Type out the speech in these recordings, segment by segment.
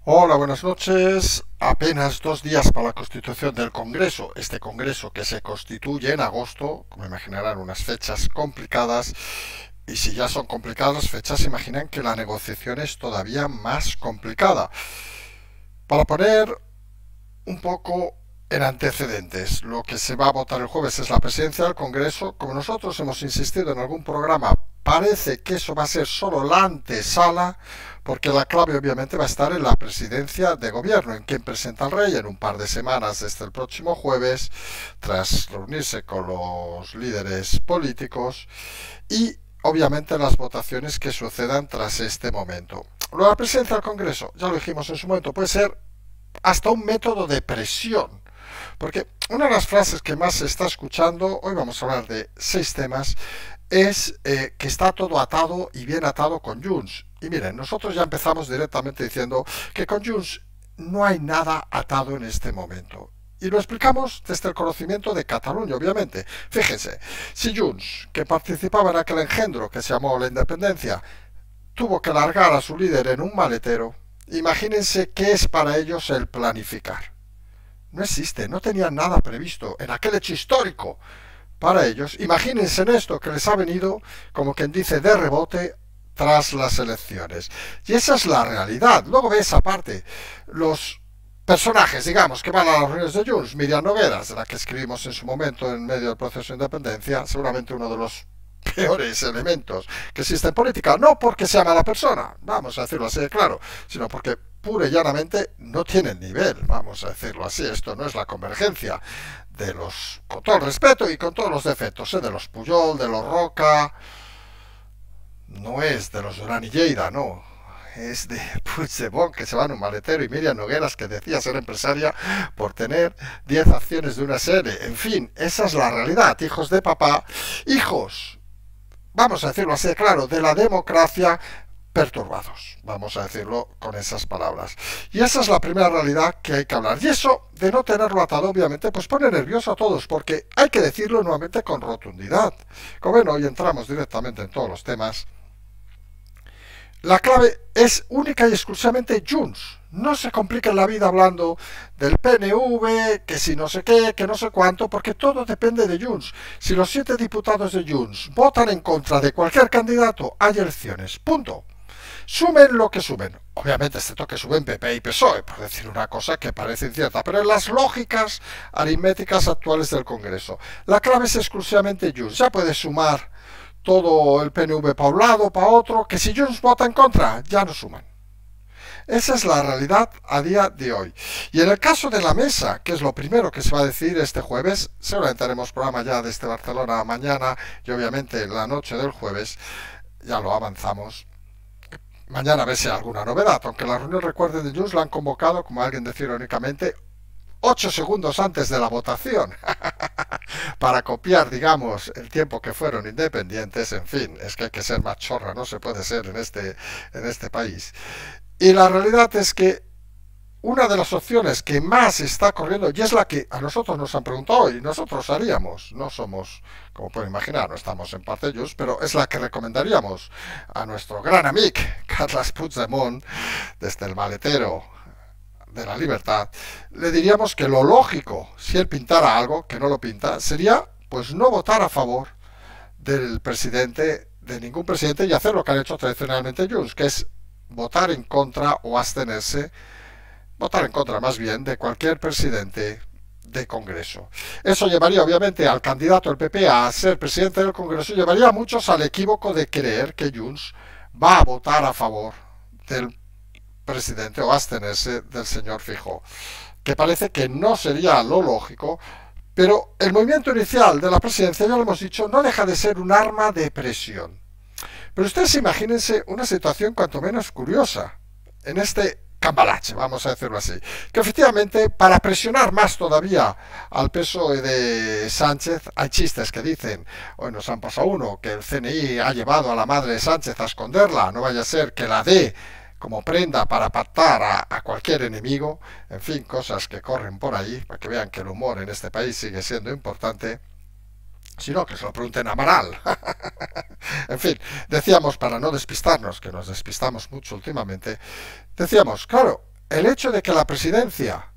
Hola, buenas noches. Apenas 2 días para la constitución del Congreso. Este Congreso que se constituye en agosto, como imaginarán, unas fechas complicadas. Y si ya son complicadas las fechas, imaginan que la negociación es todavía más complicada. Para poner un poco en antecedentes, lo que se va a votar el jueves es la presidencia del Congreso. Como nosotros hemos insistido en algún programa, parece que eso va a ser solo la antesala, porque la clave obviamente va a estar en la presidencia de gobierno, en quien presenta el rey en un par de semanas desde el próximo jueves, tras reunirse con los líderes políticos y obviamente las votaciones que sucedan tras este momento. Lo de la presidencia del Congreso, ya lo dijimos en su momento, puede ser hasta un método de presión. Porque una de las frases que más se está escuchando, hoy vamos a hablar de 6 temas, es que está todo atado y bien atado con Junts. Y miren, nosotros ya empezamos directamente diciendo que con Junts no hay nada atado en este momento. Y lo explicamos desde el conocimiento de Cataluña, obviamente. Fíjense, si Junts, que participaba en aquel engendro que se llamó la independencia, tuvo que largar a su líder en un maletero, imagínense qué es para ellos el planificar. No existe, no tenían nada previsto en aquel hecho histórico para ellos. Imagínense en esto que les ha venido, como quien dice, de rebote tras las elecciones. Y esa es la realidad. Luego ves aparte los personajes, digamos, que van a las reuniones de Junts. Miriam Nogueras, de la que escribimos en su momento en medio del proceso de independencia, seguramente uno de los peores elementos que existe en política, no porque sea mala persona, vamos a decirlo así de claro, sino porque pura y llanamente no tiene nivel, vamos a decirlo así. Esto no es la convergencia de los, con todo el respeto y con todos los defectos, de los Pujol, de los Roca, no es de los Duran y Lleida, no. Es de Puigdemont, que se va en un maletero, y Miriam Nogueras, que decía ser empresaria por tener 10 acciones de una serie. En fin, esa es la realidad, hijos de papá, hijos, vamos a decirlo así de claro, de la democracia, perturbados, vamos a decirlo con esas palabras. Y esa es la primera realidad que hay que hablar. Y eso, de no tenerlo atado, obviamente, pues pone nervioso a todos, porque hay que decirlo nuevamente con rotundidad. Como ven, hoy entramos directamente en todos los temas. La clave es única y exclusivamente Junts. No se compliquen la vida hablando del PNV, que si no sé qué, que no sé cuánto, porque todo depende de Junts. Si los 7 diputados de Junts votan en contra de cualquier candidato, hay elecciones. Punto. Sumen lo que sumen. Obviamente, excepto que suben PP y PSOE, por decir una cosa que parece incierta, pero en las lógicas aritméticas actuales del Congreso. La clave es exclusivamente Junts. Ya puede sumar todo el PNV para un lado, para otro, que si Junts vota en contra, ya no suman. Esa es la realidad a día de hoy. Y en el caso de la mesa, que es lo primero que se va a decir este jueves, seguramente haremos programa ya desde Barcelona mañana y obviamente la noche del jueves, ya lo avanzamos. Mañana a ver si hay alguna novedad, aunque la reunión, recuerden, de Junts la han convocado, como alguien decía irónicamente, 8 segundos antes de la votación, para copiar, digamos, el tiempo que fueron independientes. En fin, es que hay que ser más chorra, no se puede ser en este país. Y la realidad es que una de las opciones que más está corriendo, y es la que a nosotros nos han preguntado y nosotros haríamos, no somos, como pueden imaginar, no estamos en parte de ellos, pero es la que recomendaríamos a nuestro gran amigo Carles Puigdemont, desde el maletero de la libertad, le diríamos que lo lógico, si él pintara algo, que no lo pinta, sería pues no votar a favor del presidente, de ningún presidente, y hacer lo que han hecho tradicionalmente Junts, que es votar en contra o abstenerse, votar en contra más bien, de cualquier presidente de Congreso. Eso llevaría obviamente al candidato del PP a ser presidente del Congreso, llevaría a muchos al equívoco de creer que Junts va a votar a favor del presidente o abstenerse del señor Feijóo, que parece que no sería lo lógico, pero el movimiento inicial de la presidencia, ya lo hemos dicho, no deja de ser un arma de presión. Pero ustedes imagínense una situación cuanto menos curiosa en este cambalache, vamos a decirlo así, que efectivamente, para presionar más todavía al PSOE de Sánchez, hay chistes que dicen, hoy nos han pasado uno, que el CNI ha llevado a la madre de Sánchez a esconderla, no vaya a ser que la dé como prenda para pactar a cualquier enemigo. En fin, cosas que corren por ahí, para que vean que el humor en este país sigue siendo importante. Si no, que se lo pregunten a Amaral. En fin, decíamos, para no despistarnos, que nos despistamos mucho últimamente, decíamos, claro, el hecho de que la presidencia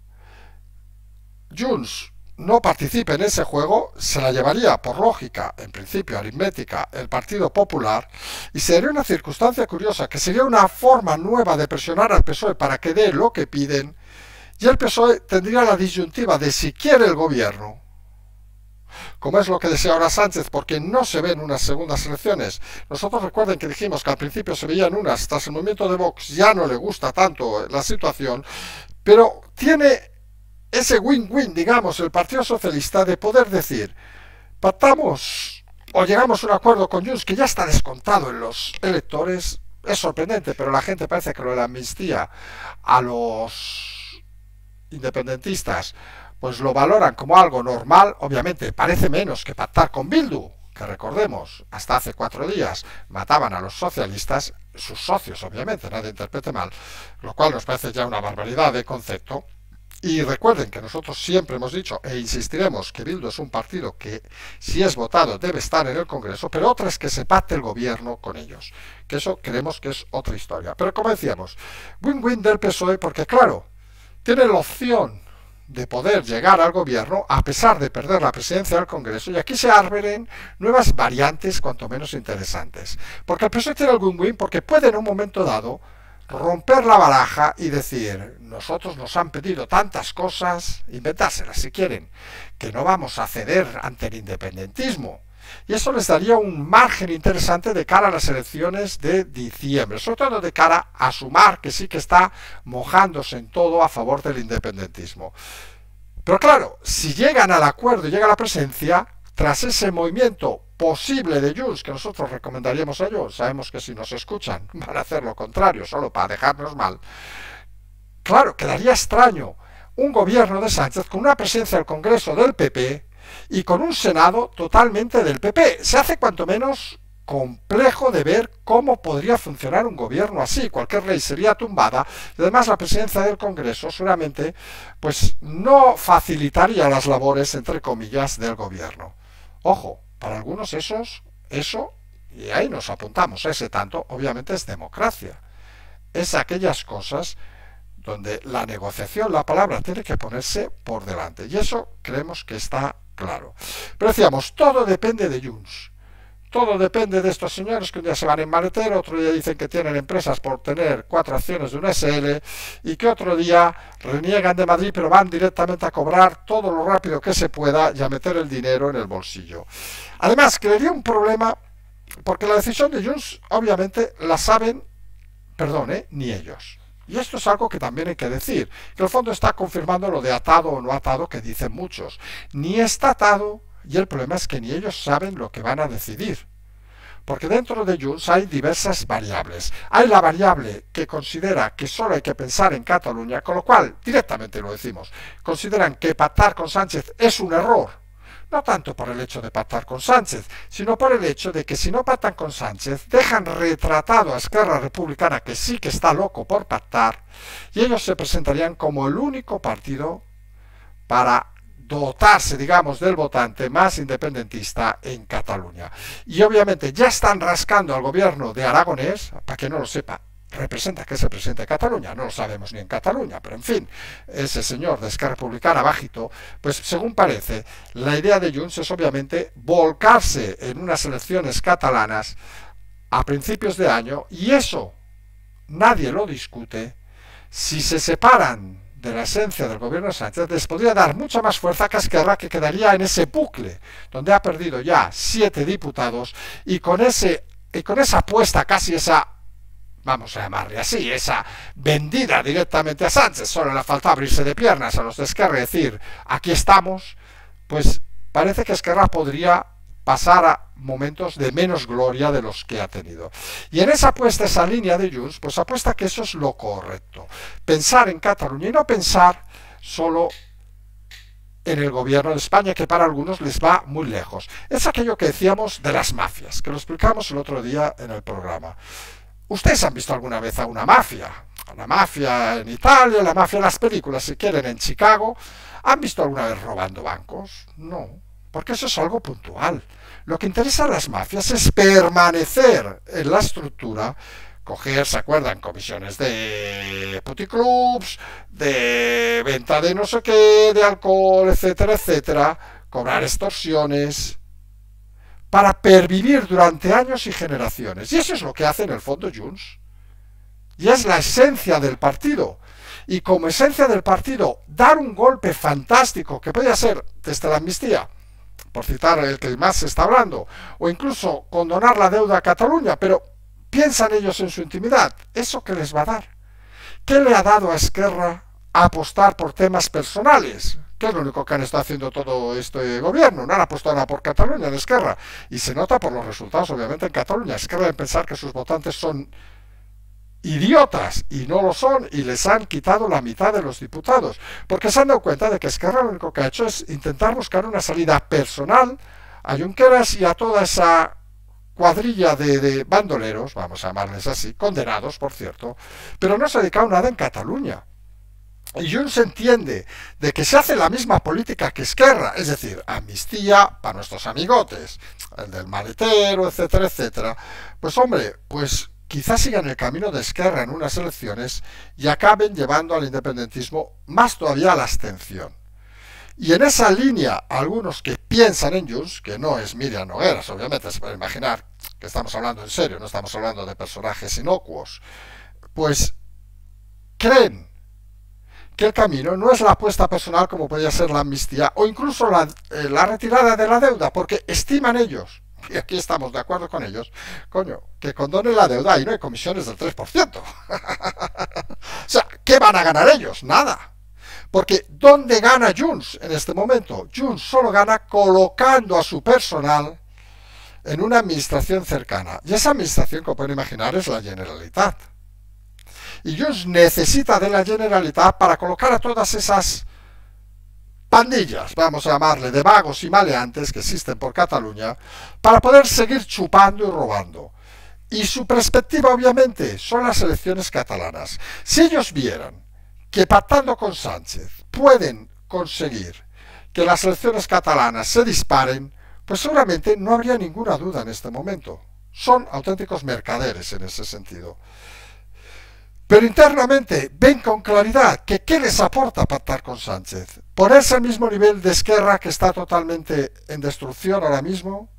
Junts no participe en ese juego se la llevaría, por lógica, en principio aritmética, el Partido Popular, y sería una circunstancia curiosa, que sería una forma nueva de presionar al PSOE para que dé lo que piden, y el PSOE tendría la disyuntiva de si quiere el gobierno, como es lo que desea ahora Sánchez, porque no se ven unas segundas elecciones. Nosotros recuerden que dijimos que al principio se veían unas, tras el movimiento de Vox ya no le gusta tanto la situación, pero tiene ese win-win, digamos, el Partido Socialista, de poder decir, pactamos o llegamos a un acuerdo con Junts que ya está descontado en los electores. Es sorprendente, pero la gente parece que lo de la amnistía a los independentistas pues lo valoran como algo normal. Obviamente parece menos que pactar con Bildu, que recordemos, hasta hace 4 días mataban a los socialistas, sus socios obviamente, nadie interprete mal, lo cual nos parece ya una barbaridad de concepto. Y recuerden que nosotros siempre hemos dicho e insistiremos que Bildu es un partido que, si es votado, debe estar en el Congreso, pero otra es que se pacte el gobierno con ellos, que eso creemos que es otra historia. Pero como decíamos, win-win del PSOE, porque claro, tiene la opción de poder llegar al gobierno a pesar de perder la presidencia del Congreso, y aquí se abren nuevas variantes cuanto menos interesantes. Porque el PSOE tiene el win-win porque puede en un momento dado romper la baraja y decir, nosotros nos han pedido tantas cosas, inventárselas si quieren, que no vamos a ceder ante el independentismo. Y eso les daría un margen interesante de cara a las elecciones de diciembre, sobre todo de cara a Sumar, que sí que está mojándose en todo a favor del independentismo. Pero claro, si llegan al acuerdo y llega la presencia, tras ese movimiento posible de Junts, que nosotros recomendaríamos a ellos, sabemos que si nos escuchan van a hacer lo contrario, solo para dejarnos mal, claro, quedaría extraño un gobierno de Sánchez con una presencia del Congreso del PP y con un Senado totalmente del PP. Se hace cuanto menos complejo de ver cómo podría funcionar un gobierno así. Cualquier ley sería tumbada y además la presidencia del Congreso seguramente pues no facilitaría las labores, entre comillas, del gobierno. Ojo, para algunos eso, y ahí nos apuntamos, ese tanto, obviamente es democracia. Es aquellas cosas donde la negociación, la palabra, tiene que ponerse por delante. Y eso creemos que está claro. Pero decíamos, todo depende de Junts. Todo depende de estos señores que un día se van en maletero, otro día dicen que tienen empresas por tener 4 acciones de una SL y que otro día reniegan de Madrid pero van directamente a cobrar todo lo rápido que se pueda y a meter el dinero en el bolsillo. Además, crearía un problema porque la decisión de Junts obviamente la saben, ni ellos. Y esto es algo que también hay que decir, que el fondo está confirmando lo de atado o no atado que dicen muchos. Ni está atado. Y el problema es que ni ellos saben lo que van a decidir. Porque dentro de Junts hay diversas variables. Hay la variable que considera que solo hay que pensar en Cataluña, con lo cual, directamente lo decimos, consideran que pactar con Sánchez es un error. No tanto por el hecho de pactar con Sánchez, sino por el hecho de que si no pactan con Sánchez, dejan retratado a Esquerra Republicana, que sí que está loco por pactar, y ellos se presentarían como el único partido para dotarse, digamos, del votante más independentista en Cataluña. Y obviamente ya están rascando al gobierno de Aragonés, para que no lo sepa, representa que es el presidente de Cataluña, no lo sabemos ni en Cataluña, pero en fin, ese señor de Esquerra Republicana bajito, pues según parece, la idea de Junts es obviamente volcarse en unas elecciones catalanas a principios de año, y eso nadie lo discute. Si se separan de la esencia del gobierno de Sánchez, les podría dar mucha más fuerza que Esquerra, que quedaría en ese bucle, donde ha perdido ya 7 diputados, y con esa apuesta, casi esa, vamos a llamarle así, esa vendida directamente a Sánchez, solo le falta abrirse de piernas a los de Esquerra y decir, aquí estamos, pues parece que Esquerra podría pasar a momentos de menos gloria de los que ha tenido. Y en esa apuesta, esa línea de Junts, pues apuesta que eso es lo correcto. Pensar en Cataluña y no pensar solo en el gobierno de España, que para algunos les va muy lejos. Es aquello que decíamos de las mafias, que lo explicamos el otro día en el programa. ¿Ustedes han visto alguna vez a una mafia? La mafia en Italia, la mafia en las películas, si quieren, en Chicago. ¿Han visto alguna vez robando bancos? No. Porque eso es algo puntual. Lo que interesa a las mafias es permanecer en la estructura coger, ¿se acuerdan? Comisiones de puticlubs, de venta de no sé qué, de alcohol, etcétera, etcétera, cobrar extorsiones, para pervivir durante años y generaciones. Y eso es lo que hace en el fondo Junts. Y es la esencia del partido. Y como esencia del partido, dar un golpe fantástico, que podría ser desde la amnistía, por citar el que más se está hablando, o incluso condonar la deuda a Cataluña, pero piensan ellos en su intimidad, ¿eso qué les va a dar? ¿Qué le ha dado a Esquerra a apostar por temas personales? Que es lo único que han estado haciendo todo este gobierno, no han apostado nada por Cataluña en Esquerra, y se nota por los resultados obviamente en Cataluña. Esquerra debe pensar que sus votantes son idiotas, y no lo son, y les han quitado la mitad de los diputados, porque se han dado cuenta de que Esquerra lo único que ha hecho es intentar buscar una salida personal a Junqueras y a toda esa cuadrilla de bandoleros, vamos a llamarles así, condenados, por cierto, pero no se ha dedicado nada en Cataluña. Y Junts entiende de que se hace la misma política que Esquerra, es decir, amnistía para nuestros amigotes, el del maletero, etcétera, etcétera. Pues hombre, pues quizás sigan el camino de Esquerra en unas elecciones y acaben llevando al independentismo más todavía a la abstención. Y en esa línea, algunos que piensan en Junts, que no es Miriam Nogueras, obviamente se puede imaginar que estamos hablando en serio, no estamos hablando de personajes inocuos, pues creen que el camino no es la apuesta personal como podría ser la amnistía o incluso la retirada de la deuda, porque estiman ellos, y aquí estamos de acuerdo con ellos, coño, que condonen la deuda y no hay comisiones del 3%. O sea, ¿qué van a ganar ellos? Nada. Porque ¿dónde gana Junts en este momento? Junts solo gana colocando a su personal en una administración cercana. Y esa administración, como pueden imaginar, es la Generalitat. Y Junts necesita de la Generalitat para colocar a todas esas pandillas, vamos a llamarle, de vagos y maleantes que existen por Cataluña, para poder seguir chupando y robando. Y su perspectiva, obviamente, son las elecciones catalanas. Si ellos vieran que pactando con Sánchez pueden conseguir que las elecciones catalanas se disparen, pues seguramente no habría ninguna duda en este momento. Son auténticos mercaderes en ese sentido. Pero internamente ven con claridad que ¿qué les aporta pactar con Sánchez? Ponerse al mismo nivel de Esquerra, que está totalmente en destrucción ahora mismo,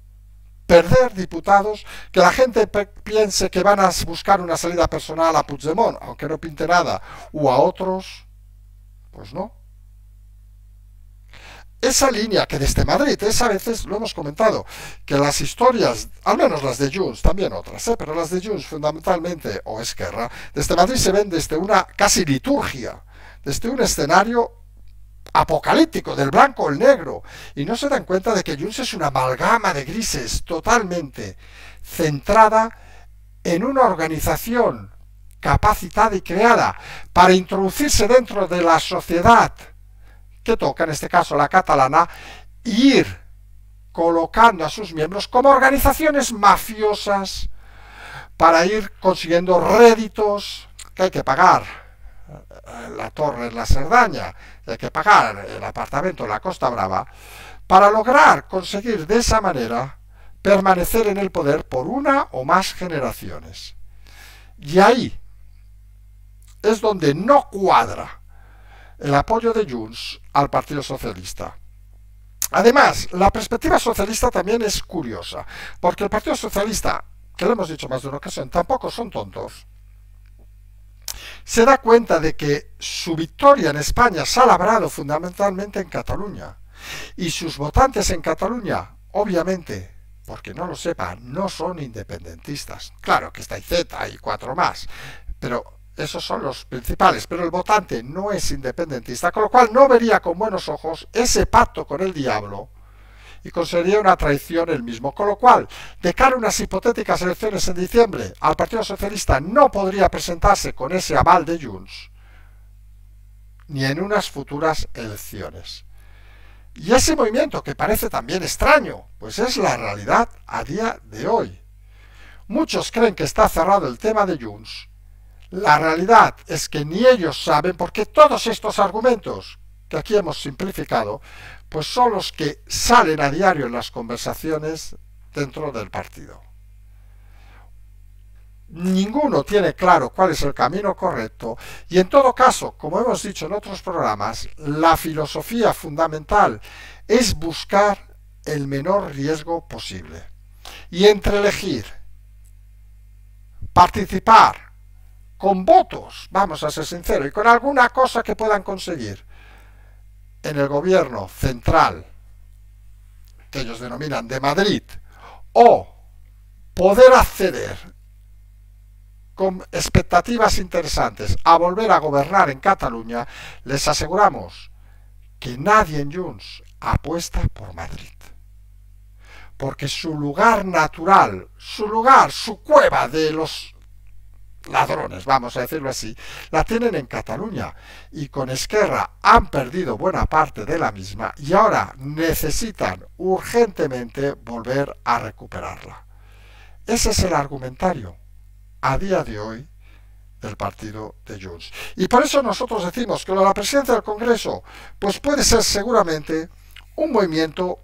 perder diputados, que la gente piense que van a buscar una salida personal a Puigdemont, aunque no pinte nada, o a otros, pues no. Esa línea que desde Madrid, es a veces, lo hemos comentado, que las historias, al menos las de Junts, también otras, pero las de Junts fundamentalmente, o Esquerra, desde Madrid se ven desde una casi liturgia, desde un escenario apocalíptico, del blanco al negro, y no se dan cuenta de que Junts es una amalgama de grises totalmente centrada en una organización capacitada y creada para introducirse dentro de la sociedad que toca, en este caso la catalana, y ir colocando a sus miembros como organizaciones mafiosas para ir consiguiendo réditos que hay que pagar. La torre en la Cerdaña, hay que pagar el apartamento en la Costa Brava, para lograr conseguir de esa manera permanecer en el poder por una o más generaciones. Y ahí es donde no cuadra el apoyo de Junts al Partido Socialista. Además, la perspectiva socialista también es curiosa, porque el Partido Socialista, que lo hemos dicho más de una ocasión, tampoco son tontos. Se da cuenta de que su victoria en España se ha labrado fundamentalmente en Cataluña, y sus votantes en Cataluña, obviamente, porque no lo sepan, no son independentistas. Claro que está IZ y 4 más, pero esos son los principales, pero el votante no es independentista, con lo cual no vería con buenos ojos ese pacto con el diablo y consideraría una traición él mismo, con lo cual, de cara a unas hipotéticas elecciones en diciembre, al Partido Socialista no podría presentarse con ese aval de Junts, ni en unas futuras elecciones. Y ese movimiento, que parece también extraño, pues es la realidad a día de hoy. Muchos creen que está cerrado el tema de Junts. La realidad es que ni ellos saben, porque todos estos argumentos que aquí hemos simplificado, pues son los que salen a diario en las conversaciones dentro del partido. ninguno tiene claro cuál es el camino correcto y en todo caso, como hemos dicho en otros programas, la filosofía fundamental es buscar el menor riesgo posible. Y entre elegir, participar con votos, vamos a ser sinceros, y con alguna cosa que puedan conseguir en el gobierno central, que ellos denominan de Madrid, o poder acceder con expectativas interesantes a volver a gobernar en Cataluña, les aseguramos que nadie en Junts apuesta por Madrid. Porque su lugar natural, su lugar, su cueva de los ladrones, vamos a decirlo así, la tienen en Cataluña y con Esquerra han perdido buena parte de la misma y ahora necesitan urgentemente volver a recuperarla. Ese es el argumentario a día de hoy del partido de Junts. Y por eso nosotros decimos que la presidencia del Congreso pues puede ser seguramente un movimiento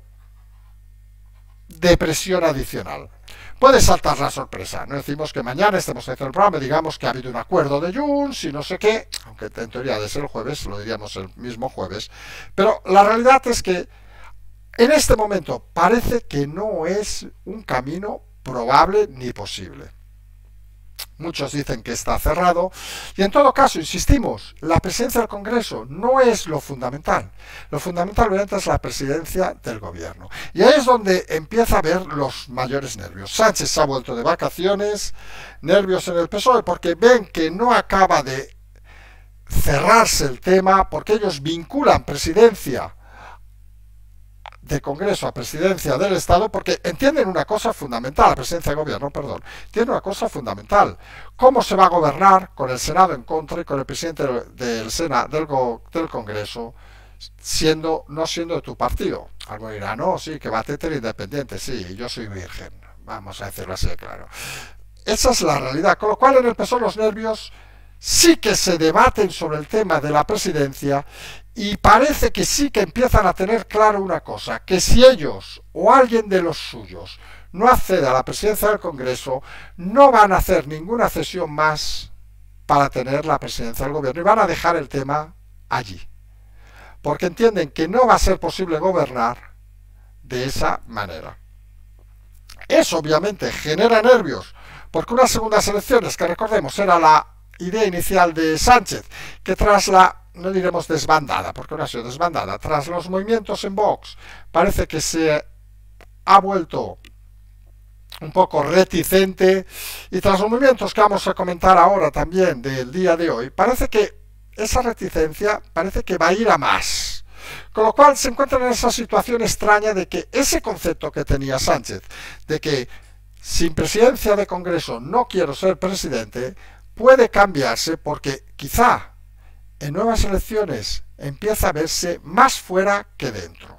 de presión adicional. Puede saltar la sorpresa. No decimos que mañana estemos haciendo el programa y digamos que ha habido un acuerdo de Junts y no sé qué, aunque en teoría de ser el jueves, lo diríamos el mismo jueves. Pero la realidad es que en este momento parece que no es un camino probable ni posible. Muchos dicen que está cerrado y en todo caso, insistimos, la presidencia del Congreso no es lo fundamental. Lo fundamental obviamente es la presidencia del gobierno. Y ahí es donde empieza a haber los mayores nervios. Sánchez se ha vuelto de vacaciones, nervios en el PSOE porque ven que no acaba de cerrarse el tema, porque ellos vinculan presidencia de Congreso a presidencia del Estado porque entienden una cosa fundamental, la presidencia de gobierno, perdón, entienden una cosa fundamental. ¿Cómo se va a gobernar con el Senado en contra y con el presidente del Congreso no siendo de tu partido? Algo dirá, no, sí, que va a tener independiente, sí, yo soy virgen, vamos a decirlo así de claro. Esa es la realidad, con lo cual en el PSOE los nervios sí que se debaten sobre el tema de la presidencia y parece que sí que empiezan a tener claro una cosa, que si ellos o alguien de los suyos no accede a la presidencia del Congreso, no van a hacer ninguna cesión más para tener la presidencia del gobierno y van a dejar el tema allí. Porque entienden que no va a ser posible gobernar de esa manera. Eso obviamente genera nervios, porque unas segundas elecciones, que recordemos era la idea inicial de Sánchez, que tras la, no diremos desbandada, porque no ha sido desbandada, tras los movimientos en Vox, parece que se ha vuelto un poco reticente, y tras los movimientos que vamos a comentar ahora también del día de hoy, parece que esa reticencia parece que va a ir a más. Con lo cual se encuentran en esa situación extraña de que ese concepto que tenía Sánchez, de que sin presidencia de Congreso no quiero ser presidente, puede cambiarse porque quizá en nuevas elecciones empieza a verse más fuera que dentro.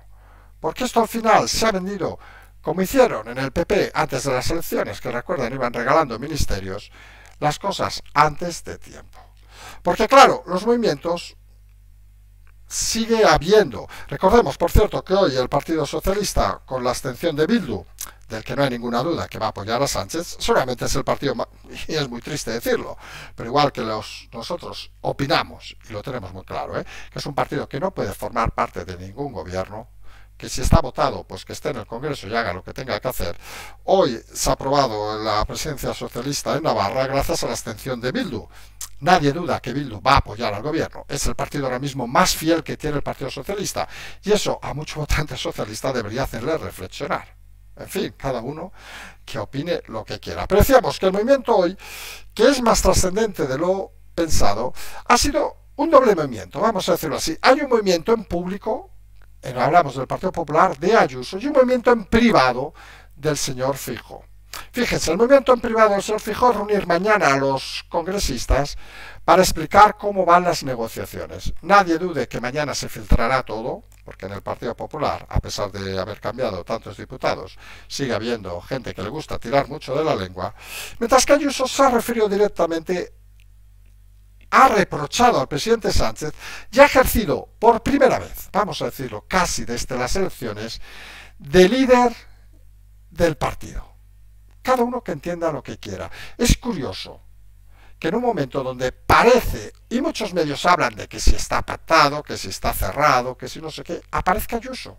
Porque esto al final se ha vendido, como hicieron en el PP antes de las elecciones, que recuerdan iban regalando ministerios, las cosas antes de tiempo. Porque claro, los movimientos sigue habiendo. Recordemos, por cierto, que hoy el Partido Socialista, con la abstención de Bildu, del que no hay ninguna duda que va a apoyar a Sánchez, seguramente es el partido, y es muy triste decirlo, pero igual que nosotros opinamos, y lo tenemos muy claro, que es un partido que no puede formar parte de ningún gobierno, que si está votado, pues que esté en el Congreso y haga lo que tenga que hacer. Hoy se ha aprobado la presidencia socialista en Navarra gracias a la abstención de Bildu. Nadie duda que Bildu va a apoyar al gobierno. Es el partido ahora mismo más fiel que tiene el Partido Socialista. Y eso a muchos votantes socialistas debería hacerles reflexionar. En fin, cada uno que opine lo que quiera. Pero decíamos que el movimiento hoy, que es más trascendente de lo pensado, ha sido un doble movimiento, vamos a decirlo así. Hay un movimiento en público, hablamos del Partido Popular, de Ayuso, y un movimiento en privado del señor Feijóo. Fíjense, el movimiento en privado del señor Feijóo es reunir mañana a los congresistas para explicar cómo van las negociaciones. Nadie dude que mañana se filtrará todo, porque en el Partido Popular, a pesar de haber cambiado tantos diputados, sigue habiendo gente que le gusta tirar mucho de la lengua, mientras que Ayuso se ha referido directamente, ha reprochado al presidente Sánchez y ha ejercido por primera vez, vamos a decirlo, casi desde las elecciones, de líder del partido. cada uno que entienda lo que quiera. Es curioso que en un momento donde parece, y muchos medios hablan de que si está pactado, que si está cerrado, que si no sé qué, aparezca Ayuso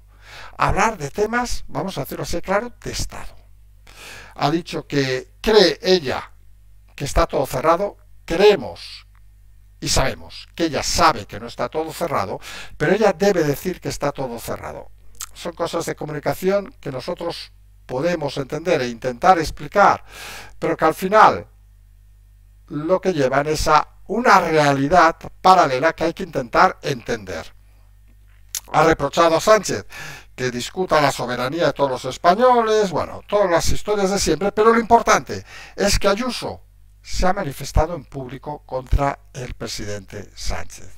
a hablar de temas, vamos a decirlo así claro, de Estado. Ha dicho que cree ella que está todo cerrado, creemos y sabemos que ella sabe que no está todo cerrado, pero ella debe decir que está todo cerrado. Son cosas de comunicación que nosotros podemos entender e intentar explicar, pero que al final lo que llevan es a una realidad paralela que hay que intentar entender. Ha reprochado a Sánchez que discuta la soberanía de todos los españoles, bueno, todas las historias de siempre, pero lo importante es que Ayuso se ha manifestado en público contra el presidente Sánchez.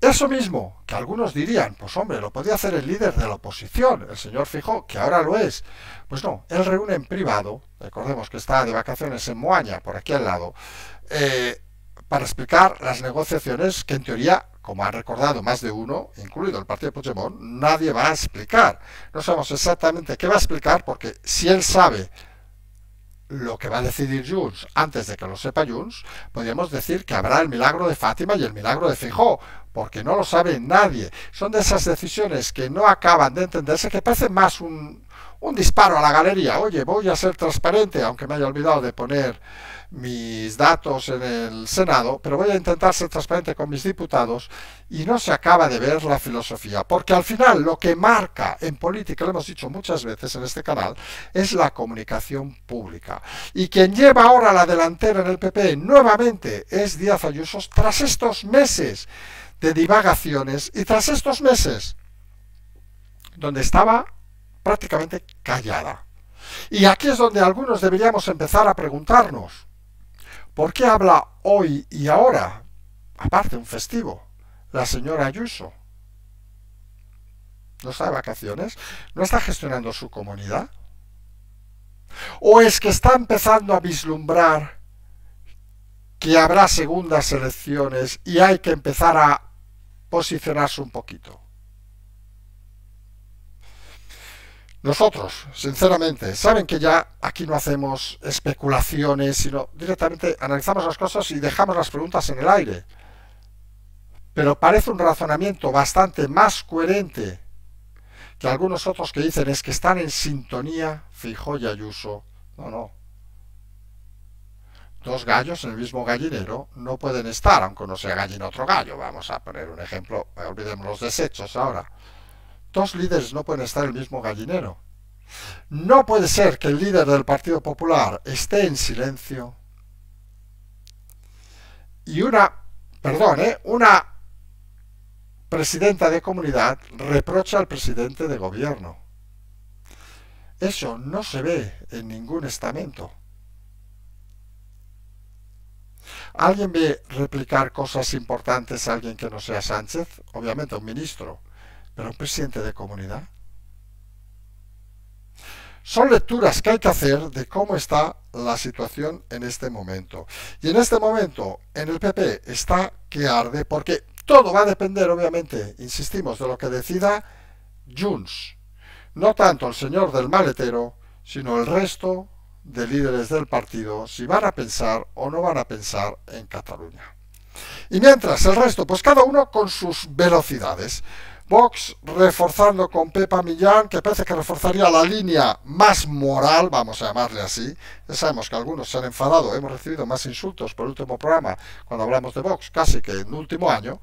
Eso mismo, que algunos dirían, pues hombre, lo podía hacer el líder de la oposición, el señor Feijóo, que ahora lo es. Pues no, él reúne en privado, recordemos que está de vacaciones en Moaña, por aquí al lado, para explicar las negociaciones que en teoría, como han recordado más de uno, incluido el partido de Puigdemont, nadie va a explicar. No sabemos exactamente qué va a explicar, porque si él sabe lo que va a decidir Junts antes de que lo sepa Junts, podríamos decir que habrá el milagro de Fátima y el milagro de Feijóo, porque no lo sabe nadie. Son de esas decisiones que no acaban de entenderse, que parecen más un disparo a la galería. Oye, voy a ser transparente, aunque me haya olvidado de poner mis datos en el Senado, pero voy a intentar ser transparente con mis diputados, y no se acaba de ver la filosofía, porque al final lo que marca en política, lo hemos dicho muchas veces en este canal, es la comunicación pública. Y quien lleva ahora la delantera en el PP nuevamente es Díaz Ayuso, tras estos meses de divagaciones y tras estos meses donde estaba prácticamente callada. Y aquí es donde algunos deberíamos empezar a preguntarnos, ¿por qué habla hoy y ahora, aparte un festivo, la señora Ayuso? ¿No está de vacaciones? ¿No está gestionando su comunidad? ¿O es que está empezando a vislumbrar que habrá segundas elecciones y hay que empezar a posicionarse un poquito? Nosotros, sinceramente, saben que ya aquí no hacemos especulaciones, sino directamente analizamos las cosas y dejamos las preguntas en el aire. Pero parece un razonamiento bastante más coherente que algunos otros que dicen es que están en sintonía Feijóo y Ayuso. No, no. Dos gallos en el mismo gallinero no pueden estar, aunque uno sea gallina otro gallo. Vamos a poner un ejemplo, olvidemos los desechos ahora. Dos líderes no pueden estar en el mismo gallinero. No puede ser que el líder del Partido Popular esté en silencio y una presidenta de comunidad reprocha al presidente de gobierno. Eso no se ve en ningún estamento. ¿Alguien ve replicar cosas importantes a alguien que no sea Sánchez? Obviamente un ministro, pero un presidente de comunidad. Son lecturas que hay que hacer de cómo está la situación en este momento. Y en este momento, en el PP está que arde, porque todo va a depender, obviamente, insistimos, de lo que decida Junts. No tanto el señor del maletero, sino el resto de líderes del partido, si van a pensar o no van a pensar en Cataluña. Y mientras el resto, pues cada uno con sus velocidades. Vox reforzando con Pepa Millán, que parece que reforzaría la línea más moral, vamos a llamarle así. Ya sabemos que algunos se han enfadado, hemos recibido más insultos por el último programa cuando hablamos de Vox, casi que en el último año.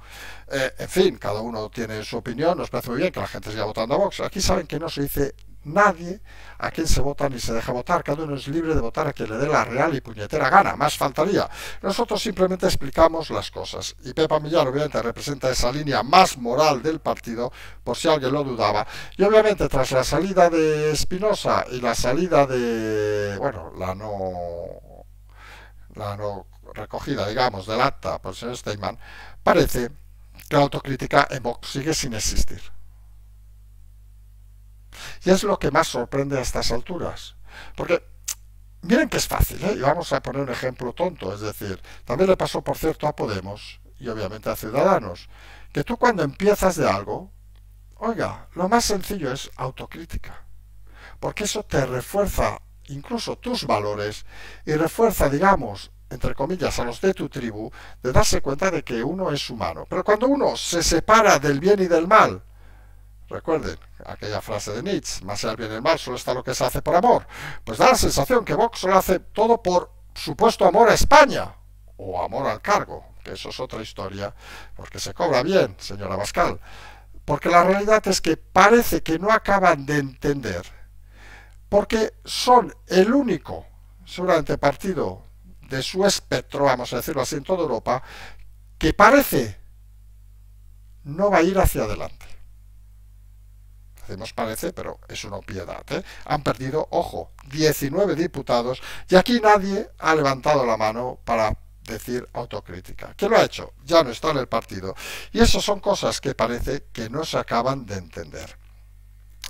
En fin, cada uno tiene su opinión, nos parece muy bien que la gente siga votando a Vox. Aquí saben que no se dice nadie a quien se vota ni se deja votar, cada uno es libre de votar a quien le dé la real y puñetera gana, más faltaría. Nosotros simplemente explicamos las cosas, y Pepa Millán obviamente representa esa línea más moral del partido, por si alguien lo dudaba, y obviamente tras la salida de Espinosa y la salida de, bueno, la no recogida, digamos, del acta por el señor Steinman, parece que la autocrítica en Vox sigue sin existir. Y es lo que más sorprende a estas alturas. Porque, miren que es fácil, ¿eh? Y vamos a poner un ejemplo tonto. Es decir, también le pasó, por cierto, a Podemos y obviamente a Ciudadanos, que tú cuando empiezas de algo, oiga, lo más sencillo es autocrítica. Porque eso te refuerza incluso tus valores, y refuerza, digamos, entre comillas, a los de tu tribu, de darse cuenta de que uno es humano. Pero cuando uno se separa del bien y del mal, recuerden aquella frase de Nietzsche, más allá del bien y el mal, solo está lo que se hace por amor, pues da la sensación que Vox solo hace todo por supuesto amor a España, o amor al cargo, que eso es otra historia, porque se cobra bien, señora Abascal. Porque la realidad es que parece que no acaban de entender, porque son el único, seguramente, partido de su espectro, vamos a decirlo así, en toda Europa, que parece no va a ir hacia adelante. Decimos parece, pero es una obviedad, ¿eh? Han perdido, ojo, 19 diputados y aquí nadie ha levantado la mano para decir autocrítica. ¿Quién lo ha hecho? Ya no está en el partido. Y eso son cosas que parece que no se acaban de entender.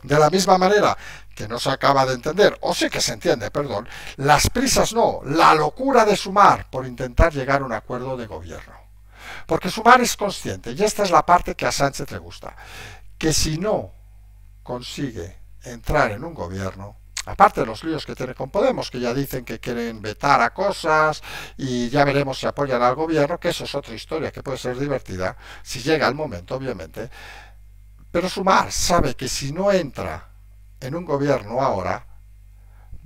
De la misma manera que no se acaba de entender, o sí que se entiende, perdón, las prisas no, la locura de Sumar por intentar llegar a un acuerdo de gobierno. Porque Sumar es consciente, y esta es la parte que a Sánchez le gusta, que si no consigue entrar en un gobierno, aparte de los líos que tiene con Podemos, que ya dicen que quieren vetar a cosas y ya veremos si apoyan al gobierno, que eso es otra historia que puede ser divertida, si llega el momento, obviamente. Pero Sumar sabe que si no entra en un gobierno ahora,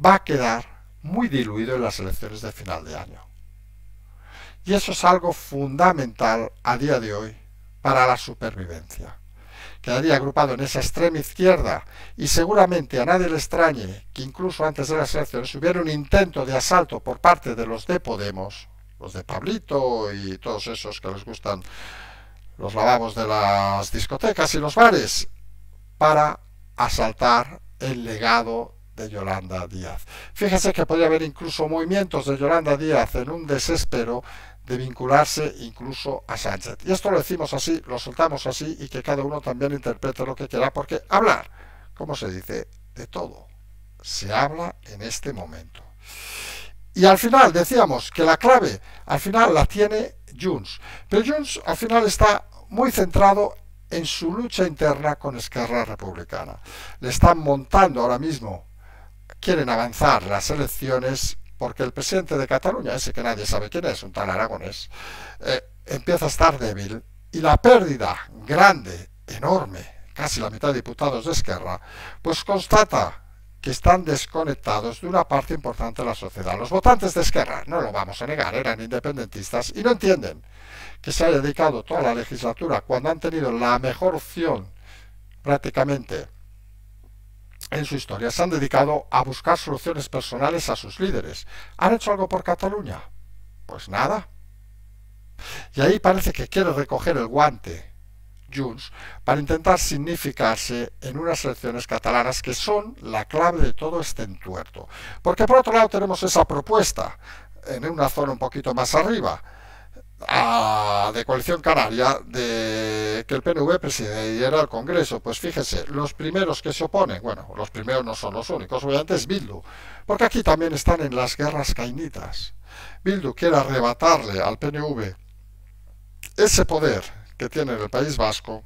va a quedar muy diluido en las elecciones de final de año. Y eso es algo fundamental a día de hoy para la supervivencia. Quedaría agrupado en esa extrema izquierda y seguramente a nadie le extrañe que incluso antes de las elecciones hubiera un intento de asalto por parte de los de Podemos, los de Pablito y todos esos que les gustan los lavabos de las discotecas y los bares, para asaltar el legado de Yolanda Díaz. Fíjese que podría haber incluso movimientos de Yolanda Díaz en un desespero de vincularse incluso a Sánchez. Y esto lo decimos así, lo soltamos así y que cada uno también interprete lo que quiera, porque hablar, como se dice, de todo, se habla en este momento. Y al final decíamos que la clave al final la tiene Junts, pero Junts al final está muy centrado en su lucha interna con Esquerra Republicana. Le están montando ahora mismo, quieren avanzar las elecciones porque el presidente de Cataluña, ese que nadie sabe quién es, un tal Aragonés, empieza a estar débil y la pérdida grande, enorme, casi la mitad de diputados de Esquerra, pues constata que están desconectados de una parte importante de la sociedad. Los votantes de Esquerra, no lo vamos a negar, eran independentistas y no entienden que se haya dedicado toda la legislatura, cuando han tenido la mejor opción prácticamente en su historia, se han dedicado a buscar soluciones personales a sus líderes. ¿Han hecho algo por Cataluña? Pues nada. Y ahí parece que quiere recoger el guante Junts para intentar significarse en unas elecciones catalanas que son la clave de todo este entuerto. Porque por otro lado tenemos esa propuesta en una zona un poquito más arriba, de Coalición Canaria, de que el PNV presidiera el Congreso. Pues fíjese, los primeros que se oponen, bueno, los primeros no son los únicos, obviamente es Bildu, porque aquí también están en las guerras cainitas. Bildu quiere arrebatarle al PNV ese poder que tiene en el País Vasco,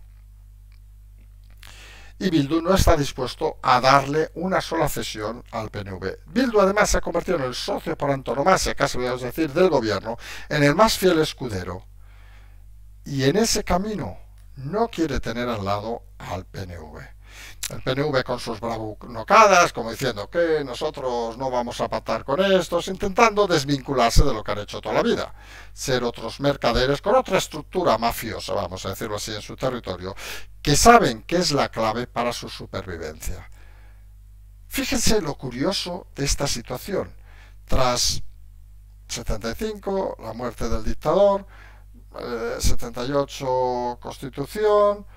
y Bildu no está dispuesto a darle una sola cesión al PNV. Bildu además se ha convertido en el socio por antonomasia, casi podríamos decir, del gobierno, en el más fiel escudero, y en ese camino no quiere tener al lado al PNV. El PNV con sus bravuconadas, como diciendo que nosotros no vamos a pactar con estos, intentando desvincularse de lo que han hecho toda la vida, ser otros mercaderes con otra estructura mafiosa, vamos a decirlo así, en su territorio, que saben que es la clave para su supervivencia. Fíjense lo curioso de esta situación. Tras 75, la muerte del dictador, 78, Constitución,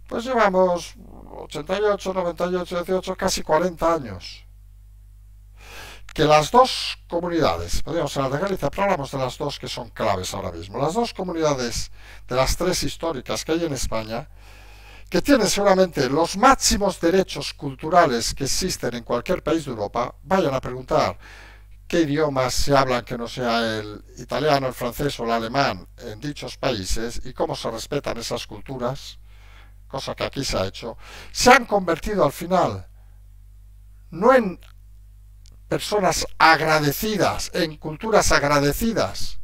pues llevamos 88, 98, 18, casi 40 años. Que las dos comunidades, podríamos hablar de Galicia, pero hablamos de las dos que son claves ahora mismo, las dos comunidades de las tres históricas que hay en España, que tienen seguramente los máximos derechos culturales que existen en cualquier país de Europa, vayan a preguntar qué idiomas se hablan que no sea el italiano, el francés o el alemán en dichos países y cómo se respetan esas culturas, cosa que aquí se ha hecho, se han convertido al final no en personas agradecidas, en culturas agradecidas,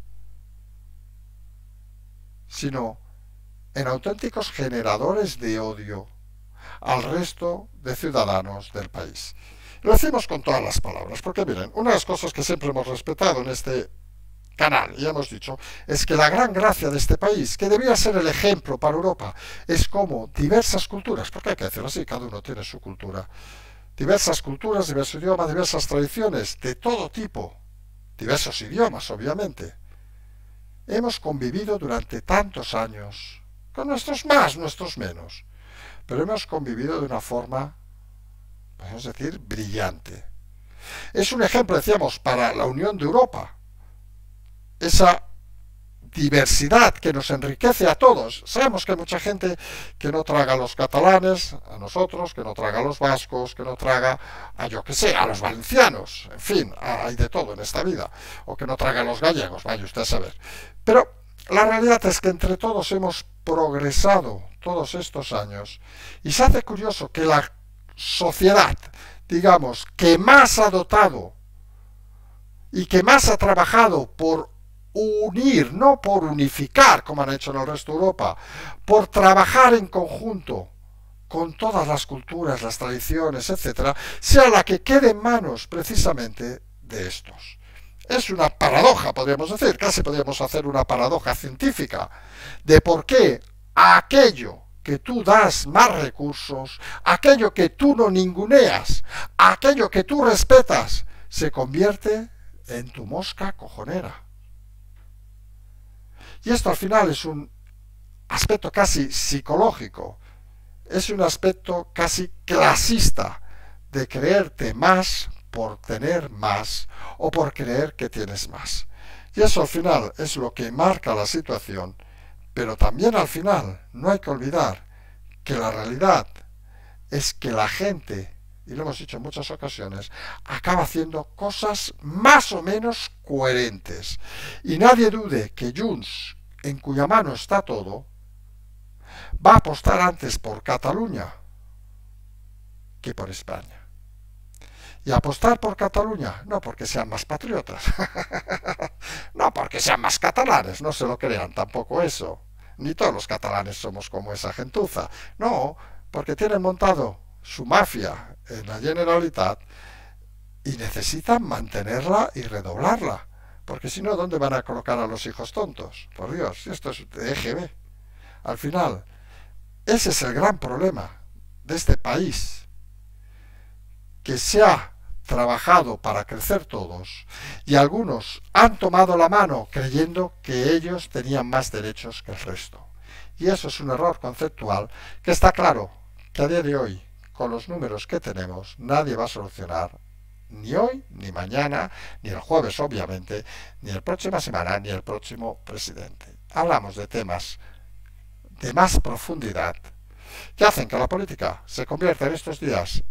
sino en auténticos generadores de odio al resto de ciudadanos del país. Lo decimos con todas las palabras, porque miren, una de las cosas que siempre hemos respetado en este canal, y hemos dicho, es que la gran gracia de este país, que debía ser el ejemplo para Europa, es como diversas culturas, porque hay que decirlo así, cada uno tiene su cultura, diversas culturas, diverso idioma, diversas tradiciones, de todo tipo, diversos idiomas, obviamente. Hemos convivido durante tantos años, con nuestros más, nuestros menos, pero hemos convivido de una forma, podemos decir, brillante. Es un ejemplo, decíamos, para la Unión de Europa, esa diversidad que nos enriquece a todos. Sabemos que hay mucha gente que no traga a los catalanes, a nosotros, que no traga a los vascos, que no traga a yo que sé, a los valencianos, en fin, hay de todo en esta vida, o que no traga a los gallegos, vaya usted a saber. Pero la realidad es que entre todos hemos progresado todos estos años y se hace curioso que la sociedad, digamos, que más ha dotado y que más ha trabajado por unir, no por unificar, como han hecho en el resto de Europa, por trabajar en conjunto con todas las culturas, las tradiciones, etcétera, sea la que quede en manos precisamente de estos. Es una paradoja, podríamos decir, casi podríamos hacer una paradoja científica, de por qué aquello que tú das más recursos, aquello que tú no ninguneas, aquello que tú respetas, se convierte en tu mosca cojonera. Y esto al final es un aspecto casi psicológico, es un aspecto casi clasista de creerte más por tener más o por creer que tienes más. Y eso al final es lo que marca la situación, pero también al final no hay que olvidar que la realidad es que la gente, y lo hemos dicho en muchas ocasiones, acaba haciendo cosas más o menos coherentes. Y nadie dude que Junts, en cuya mano está todo, va a apostar antes por Cataluña que por España. Y apostar por Cataluña, no porque sean más patriotas, no porque sean más catalanes, no se lo crean tampoco eso. Ni todos los catalanes somos como esa gentuza. No, porque tienen montado su mafia en la Generalitat y necesitan mantenerla y redoblarla. Porque si no, ¿dónde van a colocar a los hijos tontos? Por Dios, esto es de EGB. Al final, ese es el gran problema de este país, que se ha trabajado para crecer todos y algunos han tomado la mano creyendo que ellos tenían más derechos que el resto. Y eso es un error conceptual que está claro que a día de hoy, con los números que tenemos, nadie va a solucionar, ni hoy, ni mañana, ni el jueves obviamente, ni la próxima semana, ni el próximo presidente. Hablamos de temas de más profundidad que hacen que la política se convierta en estos días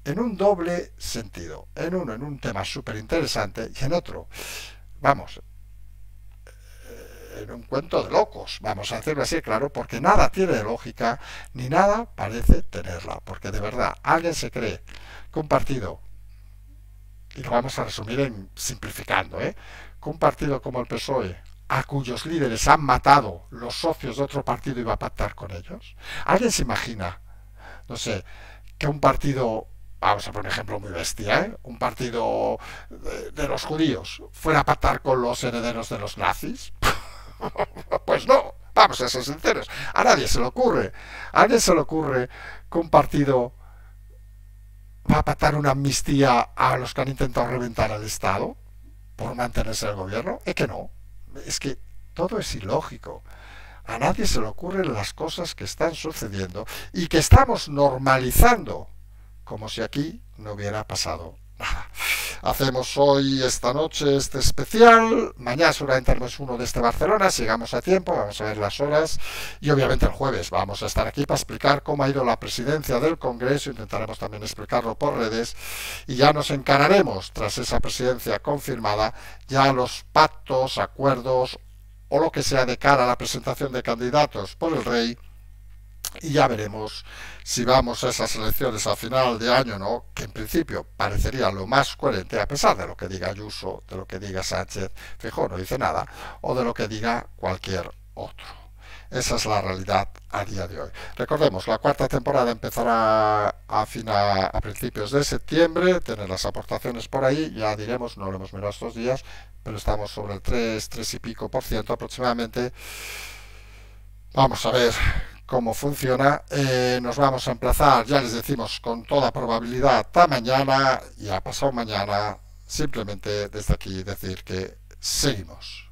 en un doble sentido, en un tema súper interesante y en otro, vamos, en un cuento de locos, vamos a decirlo así, claro, porque nada tiene lógica, ni nada parece tenerla, porque de verdad, alguien se cree que un partido, y lo vamos a resumir simplificando, que un partido como el PSOE, a cuyos líderes han matado los socios de otro partido, iba a pactar con ellos. ¿Alguien se imagina, no sé, que un partido, vamos a poner un ejemplo muy bestia, un partido de los judíos fuera a pactar con los herederos de los nazis? Pues no, vamos a ser sinceros, a nadie se le ocurre. ¿A alguien se le ocurre que un partido va a pactar una amnistía a los que han intentado reventar al Estado por mantenerse en el gobierno? Es que no, es que todo es ilógico. A nadie se le ocurren las cosas que están sucediendo y que estamos normalizando, como si aquí no hubiera pasado nada. Hacemos hoy, esta noche, este especial. Mañana seguramente haremos uno de este Barcelona, si llegamos a tiempo, vamos a ver las horas. Y obviamente el jueves vamos a estar aquí para explicar cómo ha ido la presidencia del Congreso. Intentaremos también explicarlo por redes. Y ya nos encararemos, tras esa presidencia confirmada, ya los pactos, acuerdos o lo que sea de cara a la presentación de candidatos por el rey y ya veremos si vamos a esas elecciones a final de año, ¿no? Que en principio parecería lo más coherente, a pesar de lo que diga Ayuso, de lo que diga Sánchez. Feijóo no dice nada, o de lo que diga cualquier otro. Esa es la realidad a día de hoy. Recordemos, la cuarta temporada empezará a principios de septiembre. Tener las aportaciones por ahí, ya diremos, no lo hemos mirado estos días, pero estamos sobre el 3 y pico por ciento aproximadamente. Vamos a ver cómo funciona. Nos vamos a emplazar, ya les decimos, con toda probabilidad a mañana y a pasado mañana. Simplemente desde aquí decir que seguimos.